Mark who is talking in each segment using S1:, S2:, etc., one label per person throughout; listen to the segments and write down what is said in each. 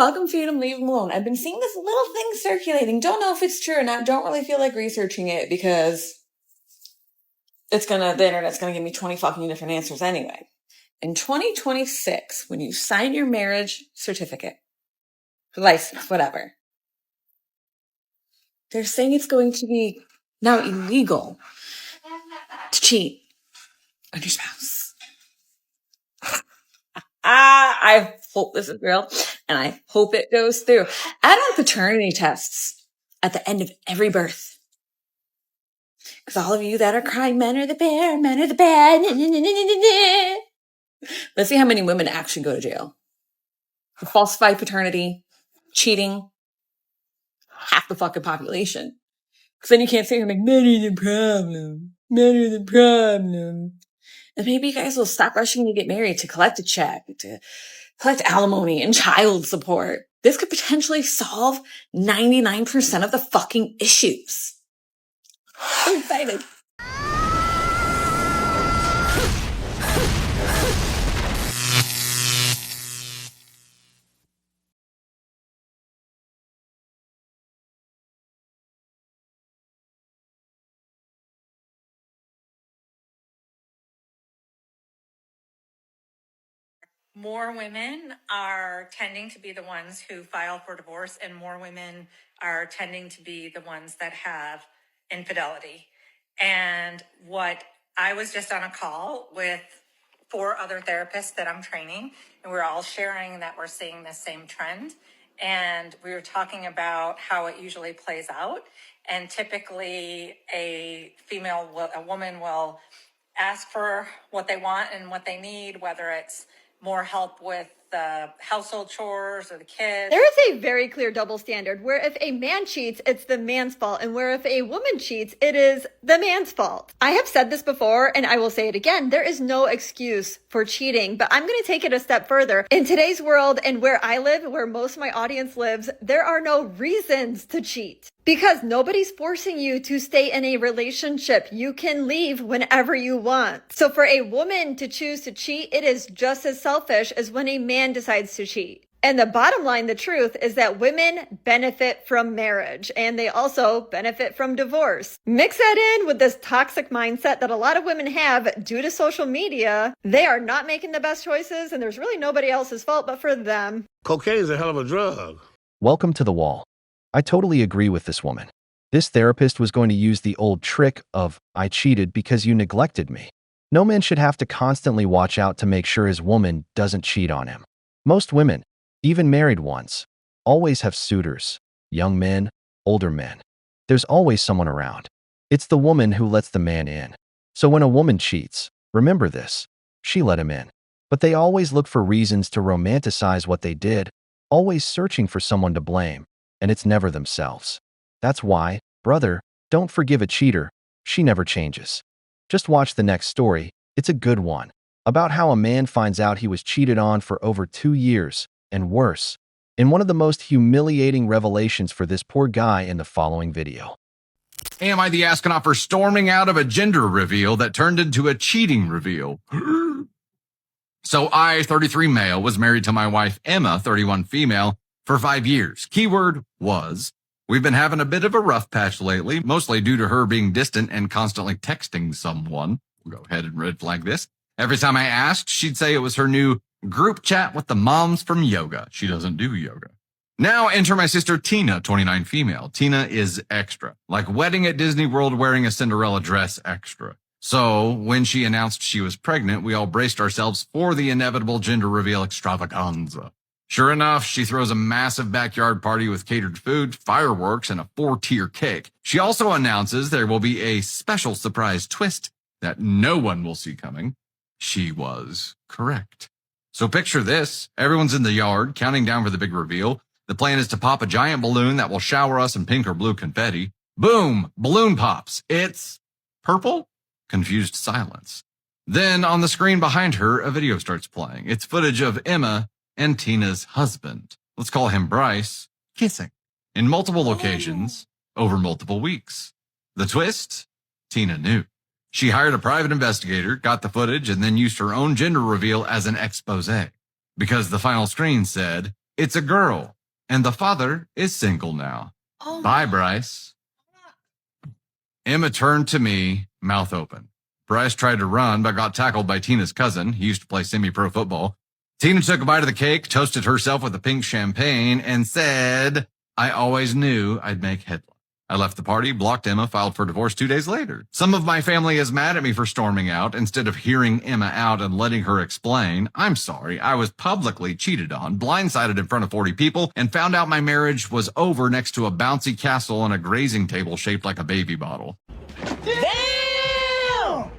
S1: Fuck them, feed them, leave them alone. I've been seeing this little thing circulating. Don't know if it's true or not. Don't really feel like researching it because the internet's gonna give me 20 fucking different answers anyway. In 2026, when you sign your marriage certificate, license, whatever, they're saying it's going to be now illegal to cheat on your spouse. I hope this is real, and I hope it goes through. Add on paternity tests at the end of every birth. Because all of you that are crying, men are the bear, men are the bad. Let's see how many women actually go to jail for falsified paternity, cheating. Half the fucking population. Because then you can't say, like, men are the problem. Men are the problem. And maybe you guys will stop rushing to get married to collect a check, to collect alimony and child support. This could potentially solve 99% of the fucking issues. I'm excited.
S2: More women are tending to be the ones who file for divorce, and more women are tending to be the ones that have infidelity. And what I was just on a call with 4 other therapists that I'm training, and we're all sharing that we're seeing the same trend. And we were talking about how it usually plays out. And typically a woman will ask for what they want and what they need, whether it's more help with the household chores or the kids.
S3: There is a very clear double standard where if a man cheats, it's the man's fault, and where if a woman cheats, it is the man's fault. I have said this before, and I will say it again. There is no excuse for cheating, but I'm going to take it a step further. In today's world and where I live, where most of my audience lives, there are no reasons to cheat. Because nobody's forcing you to stay in a relationship. You can leave whenever you want. So for a woman to choose to cheat, it is just as selfish as when a man decides to cheat. And the bottom line, the truth, is that women benefit from marriage, and they also benefit from divorce. Mix that in with this toxic mindset that a lot of women have due to social media. They are not making the best choices, and there's really nobody else's fault but for them.
S4: Cocaine is a hell of a drug.
S5: Welcome to The Wall. I totally agree with this woman. This therapist was going to use the old trick of, I cheated because you neglected me. No man should have to constantly watch out to make sure his woman doesn't cheat on him. Most women, even married ones, always have suitors, young men, older men. There's always someone around. It's the woman who lets the man in. So when a woman cheats, remember this, she let him in. But they always look for reasons to romanticize what they did, always searching for someone to blame. And it's never themselves. That's why, brother, don't forgive a cheater. She never changes. Just watch the next story. It's a good one. About how a man finds out he was cheated on for over 2 years, and worse, in one of the most humiliating revelations for this poor guy in the following video.
S6: Am I the astronaut for storming out of a gender reveal that turned into a cheating reveal? So I, 33 male, was married to my wife, Emma, 31 female, for 5 years. Keyword was. We've been having a bit of a rough patch lately, mostly due to her being distant and constantly texting someone. We'll go ahead and red flag this. Every time I asked, she'd say it was her new group chat with the moms from yoga. She doesn't do yoga. Now enter my sister Tina, 29 female. Tina is extra. Like wedding at Disney World wearing a Cinderella dress extra. So when she announced she was pregnant, we all braced ourselves for the inevitable gender reveal extravaganza. Sure enough, she throws a massive backyard party with catered food, fireworks, and a 4-tier cake. She also announces there will be a special surprise twist that no one will see coming. She was correct. So picture this. Everyone's in the yard, counting down for the big reveal. The plan is to pop a giant balloon that will shower us in pink or blue confetti. Boom! Balloon pops. It's purple? Confused silence. Then on the screen behind her, a video starts playing. It's footage of Emma and Tina's husband, let's call him Bryce, kissing in multiple locations over multiple weeks. The twist? Tina knew. She hired a private investigator, got the footage, and then used her own gender reveal as an expose. Because the final screen said, It's a girl, and the father is single now.
S1: Oh,
S6: Bye, Bryce. Emma turned to me, mouth open. Bryce tried to run, but got tackled by Tina's cousin. He used to play semi-pro football. Tina took a bite of the cake, toasted herself with a pink champagne, and said, I always knew I'd make headlines. I left the party, blocked Emma, filed for divorce 2 days later. Some of my family is mad at me for storming out. Instead of hearing Emma out and letting her explain, I'm sorry, I was publicly cheated on, blindsided in front of 40 people, and found out my marriage was over next to a bouncy castle on a grazing table shaped like a baby bottle.
S1: damn!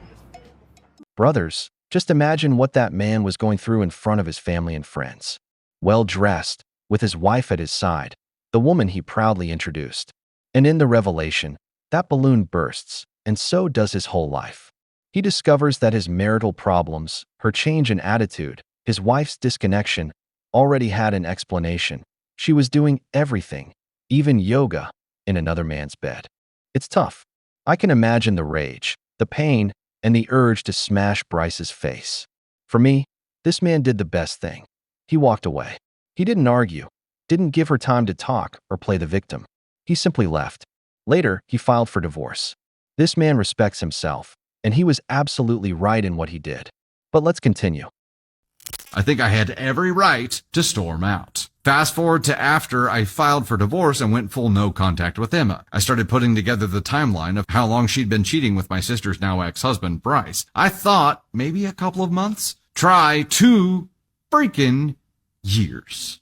S5: Brothers, just imagine what that man was going through in front of his family and friends. Well-dressed, with his wife at his side, the woman he proudly introduced. And in the revelation, that balloon bursts, and so does his whole life. He discovers that his marital problems, her change in attitude, his wife's disconnection, already had an explanation. She was doing everything, even yoga, in another man's bed. It's tough. I can imagine the rage, the pain, and the urge to smash Bryce's face. For me, this man did the best thing. He walked away. He didn't argue, didn't give her time to talk or play the victim. He simply left. Later, he filed for divorce. This man respects himself, and he was absolutely right in what he did. But let's continue.
S6: I think I had every right to storm out. Fast forward to after I filed for divorce and went full no contact with Emma. I started putting together the timeline of how long she'd been cheating with my sister's now ex-husband, Bryce. I thought maybe a couple of months. Try 2 freaking years.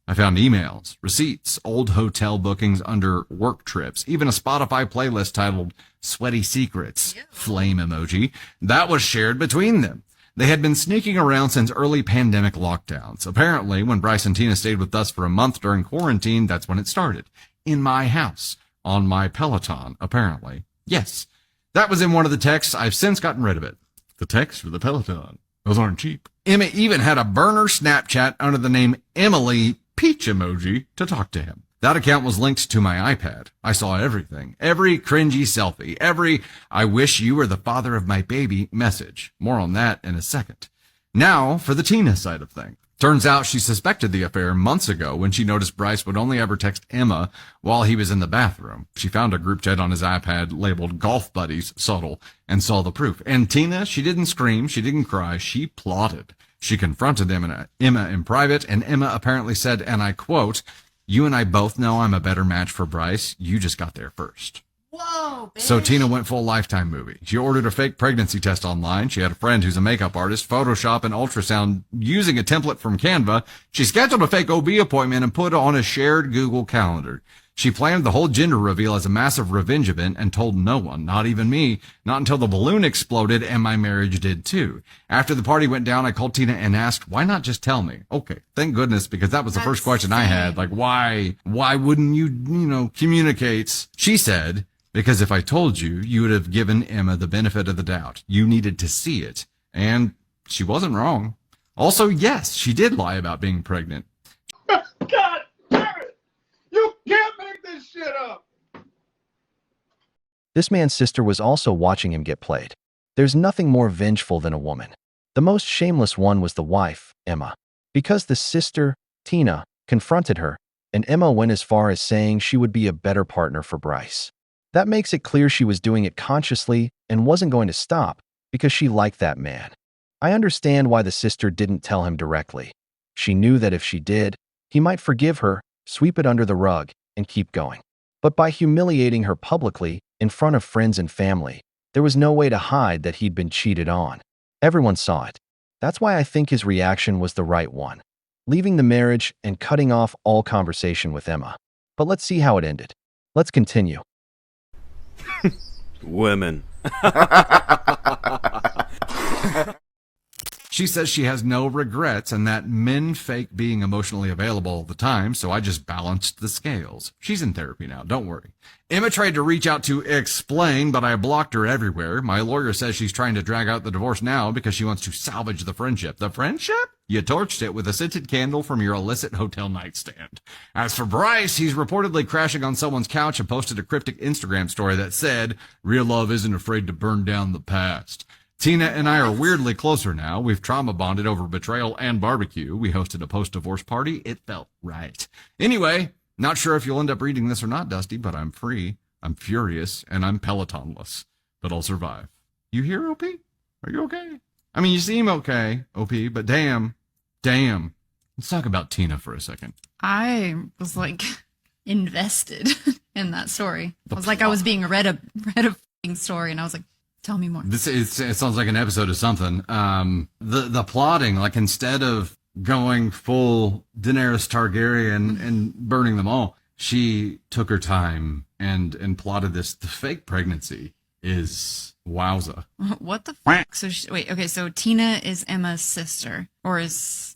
S6: I found emails, receipts, old hotel bookings under work trips, even a Spotify playlist titled Sweaty Secrets, flame emoji, that was shared between them. They had been sneaking around since early pandemic lockdowns. Apparently, when Bryce and Tina stayed with us for a month during quarantine, that's when it started. In my house. On my Peloton, apparently. Yes. That was in one of the texts. I've since gotten rid of it. The text for the Peloton. Those aren't cheap. Emma even had a burner Snapchat under the name Emily Peach emoji to talk to him. That account was linked to my iPad. I saw everything. Every cringy selfie. Every I wish you were the father of my baby message. More on that in a second. Now for the Tina side of things. Turns out she suspected the affair months ago when she noticed Bryce would only ever text Emma while he was in the bathroom. She found a group chat on his iPad labeled Golf Buddies, subtle, and saw the proof. And Tina, she didn't scream, she didn't cry, she plotted. She confronted Emma in private, and Emma apparently said, and I quote, "You and I both know I'm a better match for Bryce. You just got there first."
S1: Whoa, bitch.
S6: So Tina went full Lifetime movie. She ordered a fake pregnancy test online. She had a friend who's a makeup artist, Photoshop and ultrasound using a template from Canva. She scheduled a fake OB appointment and put it on a shared Google Calendar. She planned the whole gender reveal as a massive revenge event and told no one, not even me, not until the balloon exploded, and my marriage did too. After the party went down, I called Tina and asked, why not just tell me? Okay, thank goodness, because that was the first question I had. Like, why wouldn't you communicate? She said, because if I told you, you would have given Emma the benefit of the doubt. You needed to see it. And she wasn't wrong. Also, yes, she did lie about being pregnant.
S4: God damn it! You can't make this shit up!
S5: This man's sister was also watching him get played. There's nothing more vengeful than a woman. The most shameless one was the wife, Emma. Because the sister, Tina, confronted her, and Emma went as far as saying she would be a better partner for Bryce. That makes it clear she was doing it consciously and wasn't going to stop because she liked that man. I understand why the sister didn't tell him directly. She knew that if she did, he might forgive her, sweep it under the rug, and keep going. But by humiliating her publicly, in front of friends and family, there was no way to hide that he'd been cheated on. Everyone saw it. That's why I think his reaction was the right one, leaving the marriage and cutting off all conversation with Emma. But let's see how it ended. Let's continue.
S7: Women.
S6: She says she has no regrets and that men fake being emotionally available all the time, so I just balanced the scales. She's in therapy now, don't worry. Emma tried to reach out to explain, but I blocked her everywhere. My lawyer says she's trying to drag out the divorce now because she wants to salvage the friendship. The friendship? You torched it with a scented candle from your illicit hotel nightstand. As for Bryce, he's reportedly crashing on someone's couch and posted a cryptic Instagram story that said, "Real love isn't afraid to burn down the past." Tina and I are weirdly closer now. We've trauma bonded over betrayal and barbecue. We hosted a post-divorce party. It felt right. Anyway, not sure if you'll end up reading this or not, Dusty, but I'm free, I'm furious, and I'm Pelotonless. But I'll survive. You here, OP? Are you okay? I mean, you seem okay, OP, but damn. Let's talk about Tina for a second.
S7: I was like invested in that story. I was like, I was being read a f***ing story, and I was like, tell me more.
S6: It sounds like an episode of something. The plotting, like instead of going full Daenerys Targaryen and burning them all, she took her time and plotted this. The fake pregnancy is wowza.
S7: What the fuck? So wait, okay, so Tina is Emma's sister, or is...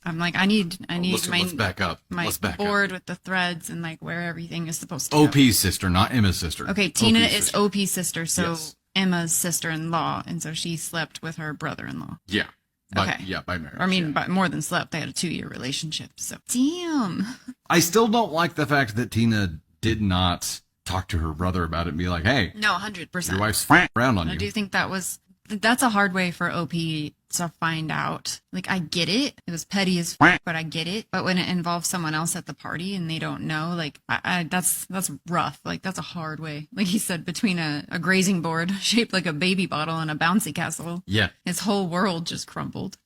S7: I'm like, I need
S6: let's back up.
S7: My board with the threads and like where everything is supposed to
S6: OP's
S7: go.
S6: sister, not Emma's sister.
S7: Okay, Tina
S6: OP's
S7: is
S6: sister.
S7: OP's sister, so
S6: Yes.
S7: Emma's sister-in-law, and so she slept with her brother-in-law.
S6: Yeah.
S7: Okay.
S6: Yeah, by marriage.
S7: I mean,
S6: yeah.
S7: by more than slept. They had a 2-year relationship. So, damn.
S6: I still don't like the fact that Tina did not talk to her brother about it and be like, hey,
S7: No, 100%.
S6: your wife's around on
S7: I
S6: you.
S7: do think that's a hard way for OP to find out. Like, I get it. It was petty as f, but I get it. But when it involves someone else at the party and they don't know, like, that's rough. Like, that's a hard way. Like he said, between a grazing board shaped like a baby bottle and a bouncy castle,
S6: Yeah.
S7: his whole world just crumbled.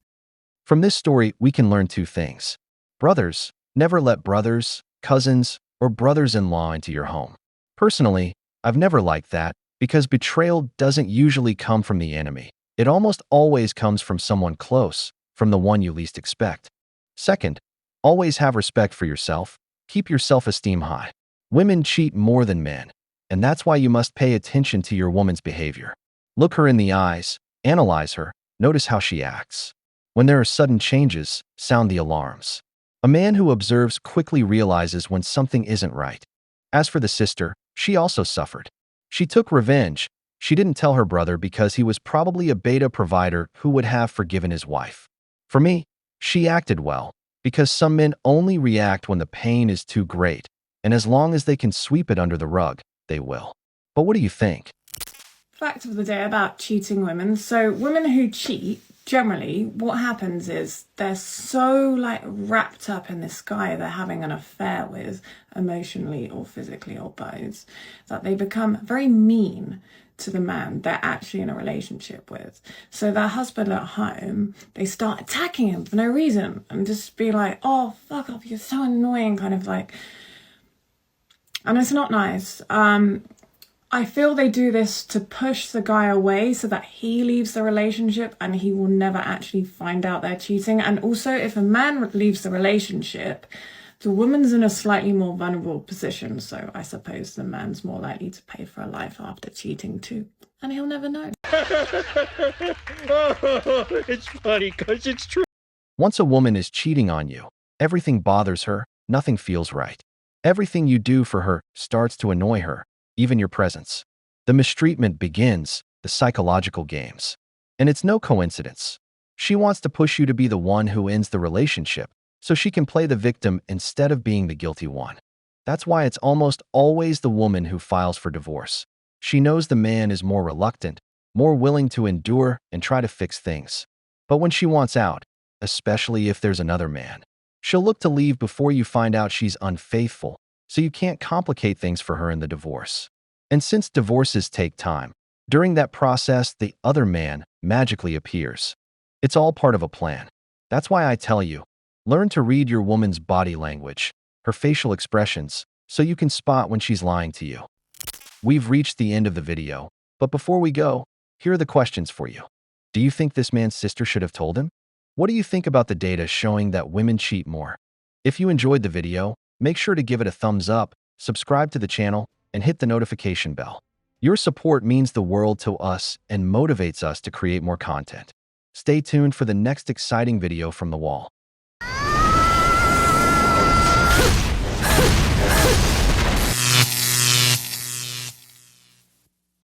S5: From this story, we can learn 2 things. Brothers, never let brothers, cousins, or brothers-in-law into your home. Personally, I've never liked that because betrayal doesn't usually come from the enemy. It almost always comes from someone close, from the one you least expect. Second, always have respect for yourself. Keep your self-esteem high. Women cheat more than men, and that's why you must pay attention to your woman's behavior. Look her in the eyes, analyze her, notice how she acts. When there are sudden changes, sound the alarms. A man who observes quickly realizes when something isn't right. As for the sister, she also suffered. She took revenge. She didn't tell her brother because he was probably a beta provider who would have forgiven his wife. For me, she acted well, because some men only react when the pain is too great, and as long as they can sweep it under the rug, they will. But what do you think?
S8: Fact of the day about cheating women. So women who cheat, generally, what happens is they're so like wrapped up in this guy they're having an affair with, emotionally or physically or both, that they become very mean to the man they're actually in a relationship with. So their husband at home, they start attacking him for no reason and just be like, oh, fuck off, you're so annoying, kind of like. And it's not nice. I feel they do this to push the guy away so that he leaves the relationship and he will never actually find out they're cheating. And also, if a man leaves the relationship, the woman's in a slightly more vulnerable position. So I suppose the man's more likely to pay for a life after cheating too. And he'll never know.
S4: It's funny because it's true.
S5: Once a woman is cheating on you, everything bothers her, nothing feels right. Everything you do for her starts to annoy her, even your presence. The mistreatment begins, the psychological games. And it's no coincidence. She wants to push you to be the one who ends the relationship, so she can play the victim instead of being the guilty one. That's why it's almost always the woman who files for divorce. She knows the man is more reluctant, more willing to endure and try to fix things. But when she wants out, especially if there's another man, she'll look to leave before you find out she's unfaithful, so you can't complicate things for her in the divorce. And since divorces take time, during that process, the other man magically appears. It's all part of a plan. That's why I tell you, learn to read your woman's body language, her facial expressions, so you can spot when she's lying to you. We've reached the end of the video, but before we go, here are the questions for you. Do you think this man's sister should have told him? What do you think about the data showing that women cheat more? If you enjoyed the video, make sure to give it a thumbs up, subscribe to the channel, and hit the notification bell. Your support means the world to us and motivates us to create more content. Stay tuned for the next exciting video from the wall.